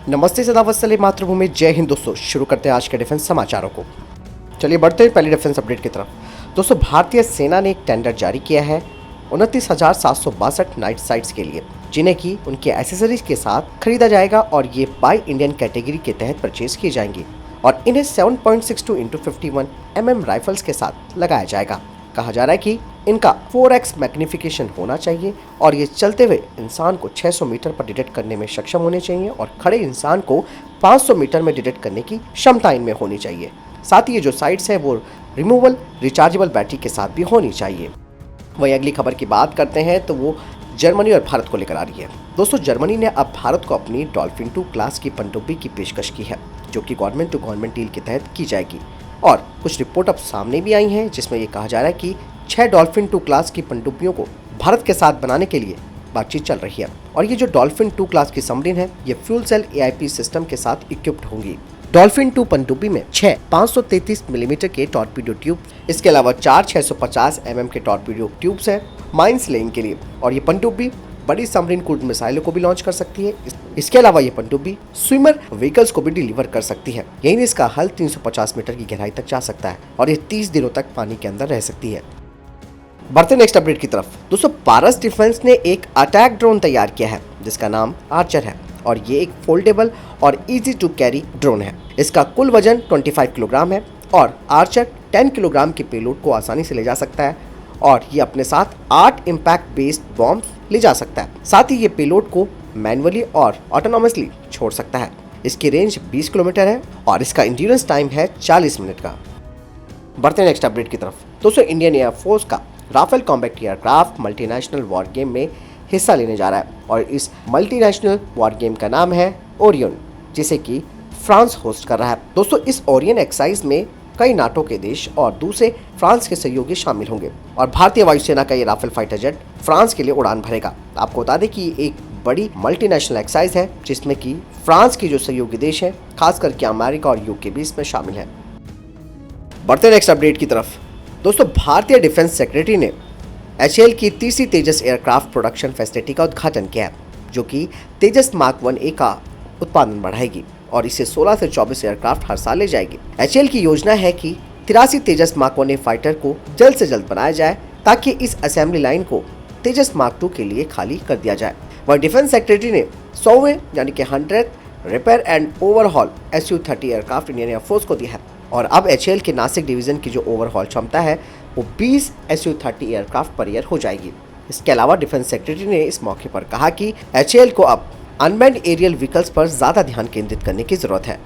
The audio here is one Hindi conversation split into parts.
नमस्ते सदावत सले मातृभूमि, जय हिंद दोस्तों। शुरू करते हैं आज के डिफेंस समाचारों को। चलिए बढ़ते हैं पहले डिफेंस अपडेट की तरफ। दोस्तों, भारतीय सेना ने एक टेंडर जारी किया है 29,762 नाइट साइट्स के लिए, जिन्हें की उनके एसेसरीज के साथ खरीदा जाएगा और ये बाय इंडियन कैटेगरी के तहत परचेज की जाएंगी और इन्हें 7.62 × 51 mm राइफल्स के साथ लगाया जाएगा। कहा जा रहा है कि इनका 4x मैग्निफिकेशन होना चाहिए और ये चलते हुए इंसान को 600 मीटर पर डिटेक्ट करने में सक्षम होने चाहिए और खड़े इंसान को 500 मीटर में डिटेक्ट करने की क्षमता इनमें होनी चाहिए। साथ ही ये जो साइट्स है वो रिमूवल रिचार्जेबल बैटरी के साथ भी होनी चाहिए। वहीं अगली खबर की बात करते हैं तो वो जर्मनी और भारत को लेकर आ रही है। दोस्तों, जर्मनी ने अब भारत को अपनी डॉल्फिन 2 क्लास की पनडुब्बी की पेशकश की है, जो कि गवर्नमेंट टू गवर्नमेंट डील के तहत की जाएगी। और कुछ रिपोर्ट अब सामने भी आई हैं जिसमें ये कहा जा रहा है कि 6 डॉल्फिन 2 क्लास की पनडुब्बियों को भारत के साथ बनाने के लिए बातचीत चल रही है। और ये जो डॉल्फिन 2 क्लास की सबमरीन है ये फ्यूल सेल AIP सिस्टम के साथ इक्विप्ड होंगी। डॉल्फिन 2 पनडुब्बी में 6 533 मिलीमीटर के टॉर्पीडो ट्यूब, इसके अलावा 4 650 mm के टॉर्पीडो ट्यूब्स हैं माइंस लेइंग के लिए। और ये पनडुब्बी बड़ी सबमरीन क्रूज मिसाइलों को भी लॉन्च कर सकती है। इसके अलावा ये पनडुब्बी स्विमर व्हीकल्स को भी डिलीवर कर सकती है। यही इसका हल 350 मीटर की गहराई तक जा सकता है और ये 30 दिनों तक पानी के अंदर रह सकती है। बढ़ते नेक्स्ट अपडेट की तरफ। दोस्तों, पारस डिफेंस ने एक अटैक ड्रोन तैयार किया है जिसका नाम आर्चर है और ये एक फोल्डेबल और इजी टू कैरी ड्रोन है। इसका कुल वजन 25 किलोग्राम है और आर्चर 10 किलोग्राम के पेलोड को आसानी से ले जा सकता है और ये अपने साथ 8 इम्पैक्ट बेस्ड बॉम्ब्स ले जा सकता है। साथ ही ये पेलोड को मैनुअली और ऑटोनॉमसली छोड़ सकता है। इसकी रेंज 20 किलोमीटर है और इसका इंड्योरेंस टाइम है 40 मिनट का। बढ़ते नेक्स्ट अपडेट की तरफ। दोस्तों, इंडियन एयरफोर्स का Rafale combat aircraft multinational war game में हिस्सा लेने जा रहा है और इस मल्टीनेशनल वॉर गेम का नाम है ओरियन, जिसे कि फ्रांस होस्ट कर रहा है। दोस्तों, इस ओरियन एक्सरसाइज में कई नाटो के देश और दूसरे फ्रांस के सहयोगी शामिल होंगे और भारतीय वायुसेना का ये राफेल फाइटर जेट फ्रांस के लिए उड़ान भरेगा। आपको बता दें कि ये एक बड़ी मल्टीनेशनल एक्सरसाइज है जिसमें कि फ्रांस की जो सहयोगी देश है, खास करके अमेरिका और UK भी इसमें शामिल है। बढ़ते नेक्स्ट अपडेट की तरफ। दोस्तों, भारतीय डिफेंस सेक्रेटरी ने HAL की तीसरी तेजस एयरक्राफ्ट प्रोडक्शन फैसिलिटी का उद्घाटन किया है, जो कि तेजस मार्क 1A का उत्पादन बढ़ाएगी और इसे 16 से 24 एयरक्राफ्ट हर साल ले जाएगी। HAL की योजना है कि 83 तेजस मार्क 1A फाइटर को जल्द से जल्द बनाया जाए ताकि इस असेंबली लाइन को तेजस मार्क 2 के लिए खाली कर दिया जाए। वह डिफेंस सेक्रेटरी ने 100वें यानी कि 100th repair and overhaul Su-30 aircraft Indian air force को दिया है और अब HAL के नासिक डिवीजन की जो ओवरहॉल क्षमता है वो 20 Su-30 एयरक्राफ्ट पर ईयर हो जाएगी। इसके अलावा डिफेंस सेक्रेटरी ने इस मौके पर कहा कि HAL को अब अनमैन्ड एरियल व्हीकल्स पर ज़्यादा ध्यान केंद्रित करने की ज़रूरत है।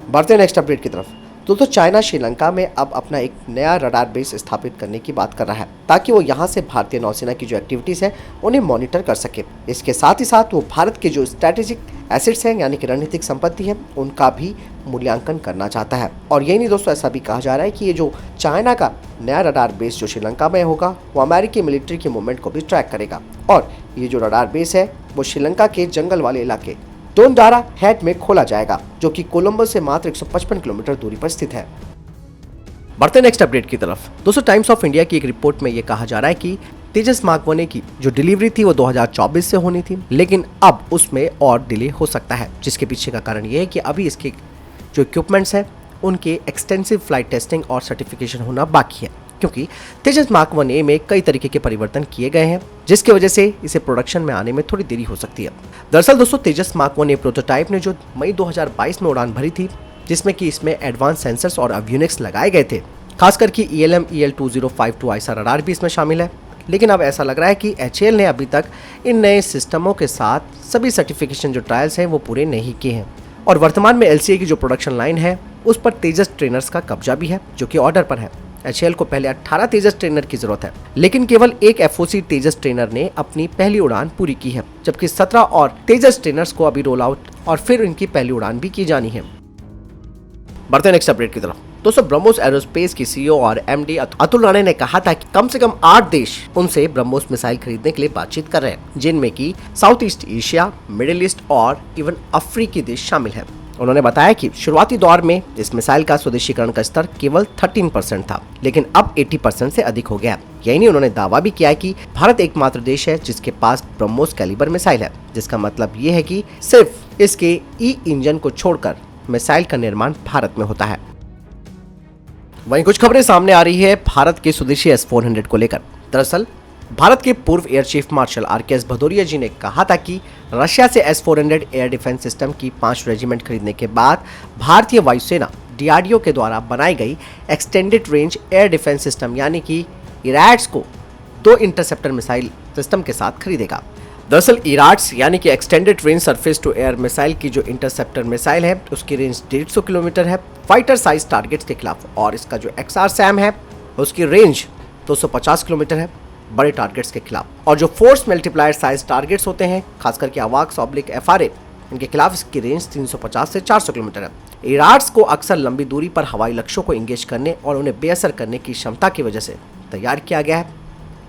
बढ़ते नेक्स्ट अपडेट की तरफ। दोस्तों, चाइना श्रीलंका में अब अपना एक नया रडार बेस स्थापित करने की बात कर रहा है ताकि वो यहाँ से भारतीय नौसेना की जो एक्टिविटीज़ है उन्हें मॉनिटर कर सके। इसके साथ ही साथ वो भारत के जो स्ट्रैटेजिक एसेट्स हैं यानी कि रणनीतिक संपत्ति है उनका भी मूल्यांकन करना चाहता है। और यही नहीं दोस्तों, ऐसा भी कहा जा रहा है कि ये जो चाइना का नया रडार बेस जो श्रीलंका में होगा वो अमेरिकी मिलिट्री के मूवमेंट को भी ट्रैक करेगा और ये जो रडार बेस है वो श्रीलंका के जंगल वाले इलाके डोंडारा हेड में खोला जाएगा, जो कि कोलंबो से मात्र 155 किलोमीटर दूरी पर स्थित है। बढ़ते नेक्स्ट अपडेट की तरफ। दोस्तों, टाइम्स ऑफ इंडिया की एक रिपोर्ट में ये कहा जा रहा है कि तेजस मार्क 1A की जो डिलीवरी थी वो 2024 से होनी थी, लेकिन अब उसमें और डिले हो सकता है, जिसके पीछे का कारण ये है कि अभी इसके जो इक्विपमेंट्स हैं उनके एक्सटेंसिव फ्लाइट टेस्टिंग और सर्टिफिकेशन होना बाकी है, क्योंकि तेजस मार्क 1A में कई तरीके के परिवर्तन किए गए हैं जिसकी वजह से इसे प्रोडक्शन में आने में थोड़ी देरी हो सकती है। दरअसल दोस्तों, तेजस मार्क 1A प्रोटोटाइप ने जो मई 2022 में उड़ान भरी थी, जिसमें कि इसमें एडवांस सेंसर्स और एवियोनिक्स लगाए गए थे, खासकर कि ELM EL2052 ऐसा रडार भी इसमें शामिल है। लेकिन अब ऐसा लग रहा है कि HAL ने अभी तक इन नए सिस्टमों के साथ सभी सर्टिफिकेशन जो ट्रायल्स हैं वो पूरे नहीं किए हैं और वर्तमान में LCA की जो प्रोडक्शन लाइन है उस पर तेजस ट्रेनर्स का कब्जा भी है, जो कि ऑर्डर पर है। HAL को पहले 18 तेजस ट्रेनर की जरूरत है, लेकिन केवल एक FOC तेजस ट्रेनर ने अपनी पहली उड़ान पूरी की है, जबकि 17 और तेजस ट्रेनर्स को अभी रोल आउट और फिर इनकी पहली उड़ान भी की जानी है। बढ़ते नेक्स्ट अपडेट की तरफ। दोस्तों, ब्रह्मोस एरोस्पेस की CEO और MD अतुल राणे ने कहा था कि कम से कम 8 देश उनसे ब्रह्मोस मिसाइल खरीदने के लिए बातचीत कर रहे हैं, जिनमें कि south east Asia, middle east और इवन अफ्रीकी देश शामिल है। उन्होंने बताया कि शुरुआती दौर में इस मिसाइल का स्वदेशीकरण का स्तर केवल 13% था, लेकिन अब 80% से अधिक हो गया। यही नहीं, उन्होंने दावा भी किया कि भारत एकमात्र देश है जिसके पास ब्रह्मोस कैलिबर मिसाइल है, जिसका मतलब ये है कि सिर्फ इसके ई इंजन को छोड़कर मिसाइल का निर्माण भारत में होता है। वहीं कुछ खबरें सामने आ रही है भारत के स्वदेशी S-400 को लेकर। दरअसल भारत के पूर्व air chief marshal RKS Bhadauria ji ने कहा था कि रशिया से S-400 एयर डिफेंस सिस्टम की 5 रेजिमेंट खरीदने के बाद भारतीय वायुसेना DRDO के द्वारा बनाई गई extended range air defence system यानी कि इराट्स को 2 इंटरसेप्टर मिसाइल सिस्टम के साथ खरीदेगा। दरअसल इराट्स यानी कि extended range surface to air missile की जो इंटरसेप्टर मिसाइल है उसकी रेंज 150 किलोमीटर है फाइटर साइज टारगेट्स के खिलाफ, और इसका जो XRSAM है उसकी रेंज 250 किलोमीटर है बड़े टारगेट्स के खिलाफ। और जो फोर्स मल्टीप्लायर साइज टारगेट्स होते हैं खासकर के AWACS/FRA इनके खिलाफ इसकी रेंज 350 से 400 किलोमीटर है। इराट्स को अक्सर लंबी दूरी पर हवाई लक्ष्यों को इंगेज करने और उन्हें बेअसर करने की क्षमता की वजह से तैयार किया गया है।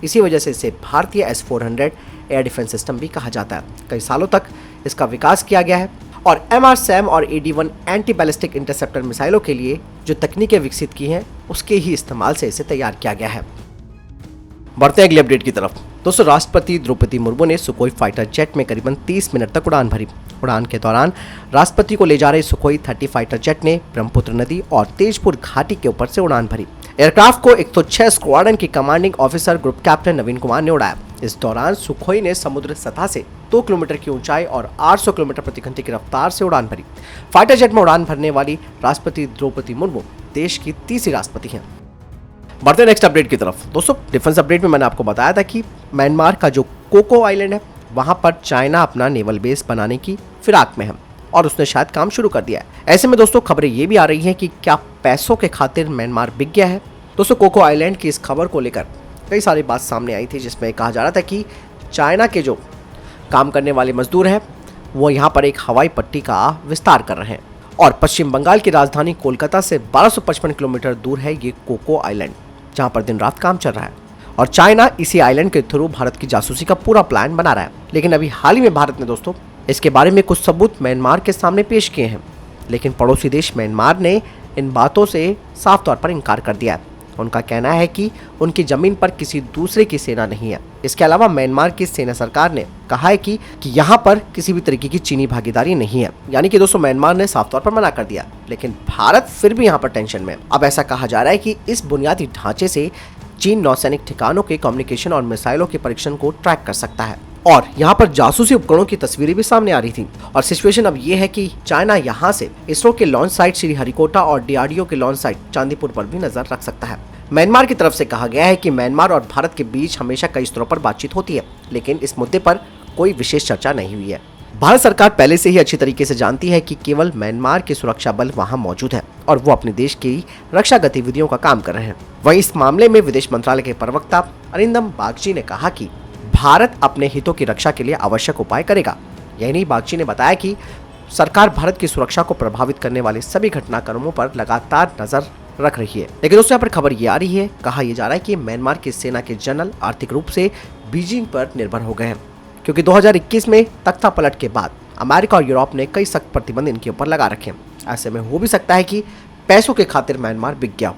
इसी वजह से इसे भारतीय S-400 एयर डिफेंस सिस्टम भी कहा जाता है। कई सालों तक इसका विकास किया गया है और MRSAM और AD-1 एंटी बैलिस्टिक इंटरसेप्टर मिसाइलों के लिए जो तकनीकें विकसित की हैं उसके ही इस्तेमाल से इसे तैयार किया गया है। बढ़ते हैं अगले अपडेट की तरफ। दोस्तों, राष्ट्रपति द्रौपदी मुर्मू ने सुखोई फाइटर जेट में करीबन 30 मिनट तक उड़ान भरी। उड़ान के दौरान राष्ट्रपति को ले जा रहे सुखोई 30 फाइटर जेट ने ब्रह्मपुत्र नदी और तेजपुर घाटी के ऊपर से उड़ान भरी। एयरक्राफ्ट को 106 स्क्वाड्रन की कमांडिंग ऑफिसर ग्रुप कैप्टन नवीन कुमार ने उड़ाया। इस दौरान सुखोई ने समुद्र सतह से 2 किलोमीटर की ऊंचाई और 800 किलोमीटर प्रति घंटे की रफ्तार से उड़ान भरी। फाइटर जेट में उड़ान भरने वाली राष्ट्रपति द्रौपदी मुर्मू देश की तीसरी राष्ट्रपति हैं। बढ़ते हैं नेक्स्ट अपडेट की तरफ। दोस्तों, डिफेंस अपडेट में मैंने आपको बताया था कि म्यांमार का जो कोको आइलैंड है वहां पर चाइना अपना नेवल बेस बनाने की फिराक में है और उसने शायद काम शुरू कर दिया है। ऐसे में दोस्तों खबरें ये भी आ रही हैं कि क्या पैसों के खातिर म्यांमार बिक गया है। दोस्तों, कोको आइलैंड की इस खबर को लेकर कई सारी बात सामने आई थी जिसमें कहा जा रहा था कि चाइना के जो काम करने वाले मजदूर हैं वो यहाँ पर एक हवाई पट्टी का विस्तार कर रहे हैं और पश्चिम बंगाल की राजधानी कोलकाता से 1255 किलोमीटर दूर है ये कोको आइलैंड जहाँ पर दिन रात काम चल रहा है और चाइना इसी आइलैंड के थ्रू भारत की जासूसी का पूरा प्लान बना रहा है। लेकिन अभी हाल ही में भारत ने दोस्तों इसके बारे में कुछ सबूत म्यांमार के सामने पेश किए हैं, लेकिन पड़ोसी देश म्यांमार ने इन बातों से साफ तौर पर इनकार कर दिया है। उनका कहना है कि उनकी जमीन पर किसी दूसरे की सेना नहीं है। इसके अलावा म्यांमार की सेना सरकार ने कहा है कि यहाँ पर किसी भी तरीके की चीनी भागीदारी नहीं है। यानी कि दोस्तों म्यांमार ने साफ तौर पर मना कर दिया, लेकिन भारत फिर भी यहाँ पर टेंशन में। अब ऐसा कहा जा रहा है कि इस बुनियादी ढांचे से चीन नौसैनिक ठिकानों के कम्युनिकेशन और मिसाइलों के परीक्षण को ट्रैक कर सकता है और यहाँ पर जासूसी उपकरणों की तस्वीरें भी सामने आ रही थी। और सिचुएशन अब ये है कि चाइना यहाँ से इसरो के लॉन्च साइट श्रीहरिकोटा और DRDO के लॉन्च साइट चांदीपुर पर भी नजर रख सकता है। म्यांमार की तरफ से कहा गया है कि म्यांमार और भारत के बीच हमेशा कई स्तरों पर बातचीत होती है, लेकिन इस मुद्दे पर कोई विशेष चर्चा नहीं हुई है। भारत सरकार पहले से ही अच्छी तरीके से जानती है कि केवल म्यांमार के सुरक्षा बल वहां मौजूद है और वो अपने देश की रक्षा गतिविधियों का काम कर रहे हैं। वहीं इस मामले में विदेश मंत्रालय के प्रवक्ता अरिंदम बागची ने कहा कि भारत अपने हितों की रक्षा के लिए आवश्यक उपाय करेगा। यही नहीं, बागची ने बताया कि सरकार भारत की सुरक्षा को प्रभावित करने वाले सभी घटनाक्रमों पर लगातार नजर रख रही है। लेकिन दोस्तों यहाँ पर खबर ये आ रही है, कहा यह जा रहा है कि म्यांमार की सेना के जनरल आर्थिक रूप से बीजिंग पर निर्भर हो गए हैं, क्योंकि 2021 में तख्ता पलट के बाद अमेरिका और यूरोप ने कई सख्त प्रतिबंध इनके ऊपर लगा रखे हैं। ऐसे में हो भी सकता है कि पैसों के खातिर म्यांमार बिक गया।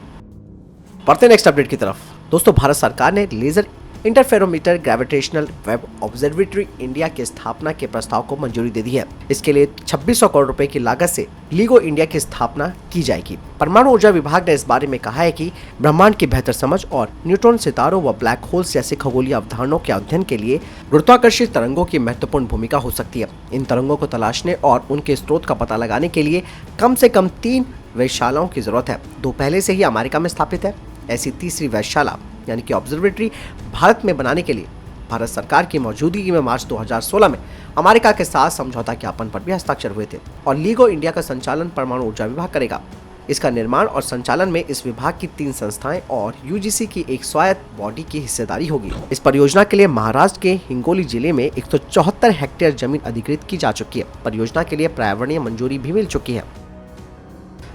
बढ़ते नेक्स्ट अपडेट की तरफ। दोस्तों, भारत सरकार ने laser interferometer gravitational wave observatory India की स्थापना के प्रस्ताव को मंजूरी दे दी है। इसके लिए 2600 करोड़ रुपए की लागत से लीगो इंडिया की स्थापना की जाएगी। परमाणु ऊर्जा विभाग ने इस बारे में कहा है कि ब्रह्मांड की बेहतर समझ और न्यूट्रॉन सितारों व ब्लैक होल्स जैसे खगोलीय अवधारणाओं के अध्ययन के लिए गुरुत्वाकर्षित तरंगों की महत्वपूर्ण भूमिका हो सकती है। इन तरंगों को तलाशने और उनके स्रोत का पता लगाने के लिए कम से कम 3 वेधशालाओं की जरूरत है। 2 पहले से ही अमेरिका में स्थापित है। ऐसी तीसरी वेधशाला यानी कि ऑब्जर्वेटरी भारत में बनाने के लिए भारत सरकार की मौजूदगी में मार्च 2016 में अमेरिका के साथ समझौता ज्ञापन पर भी हस्ताक्षर हुए थे और लीगो इंडिया का संचालन परमाणु ऊर्जा विभाग करेगा। इसका निर्माण और संचालन में इस विभाग की 3 संस्थाएं और यूजीसी की एक स्वायत्त बॉडी की हिस्सेदारी होगी। इस परियोजना के लिए महाराष्ट्र के हिंगोली जिले में 174 हेक्टेयर जमीन अधिकृत की जा चुकी है। परियोजना के लिए पर्यावरणीय मंजूरी भी मिल चुकी है।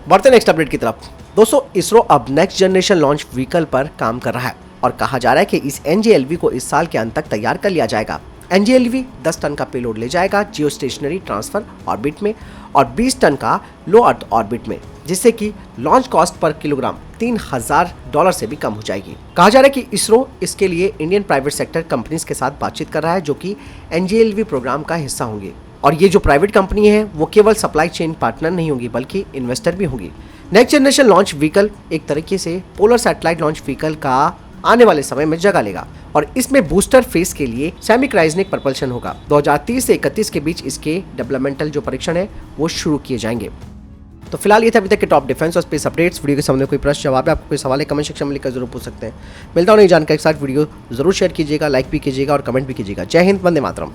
बढ़ते नेक्स्ट अपडेट की तरफ। दोस्तों, इसरो अब नेक्स्ट जनरेशन लॉन्च व्हीकल पर काम कर रहा है और कहा जा रहा है कि इस NGLV को इस साल के अंत तक तैयार कर लिया जाएगा। NGLV 10 टन का पेलोड ले जाएगा जियो स्टेशनरी ट्रांसफर ऑर्बिट में और 20 टन का लो अर्थ ऑर्बिट में, जिससे कि लॉन्च कॉस्ट पर किलोग्राम $3000 से भी कम हो जाएगी। कहा जा रहा है कि इसरो इसके लिए इंडियन प्राइवेट सेक्टर कंपनीज के साथ बातचीत कर रहा है जो कि NGLV प्रोग्राम का हिस्सा होंगे। और ये जो प्राइवेट कंपनी है वो केवल सप्लाई चेन पार्टनर नहीं होगी बल्कि इन्वेस्टर भी होगी। नेक्स्ट जनरेशन लॉन्च व्हीकल एक तरीके से पोलर सैटेलाइट लॉन्च व्हीकल का आने वाले समय में जगह लेगा और इसमें बूस्टर फेज के लिए सेमी क्रायोजेनिक प्रपल्शन होगा। 2030 से 31 के बीच इसके डेवलपमेंटल जो परीक्षण है वो शुरू किए जाएंगे। तो फिलहाल ये था अभी तक के टॉप डिफेंस और स्पेस अपडेट्स। वीडियो के सामने कोई प्रश्न जवाब है, आपको कोई सवाल है, कमेंट सेक्शन में लिखकर जरूर पूछ सकते हैं। मिलता हूँ नई जानकारी के साथ। वीडियो जरूर शेयर कीजिएगा, लाइक भी कीजिएगा और कमेंट भी कीजिएगा। जय हिंद, वंदे मातरम।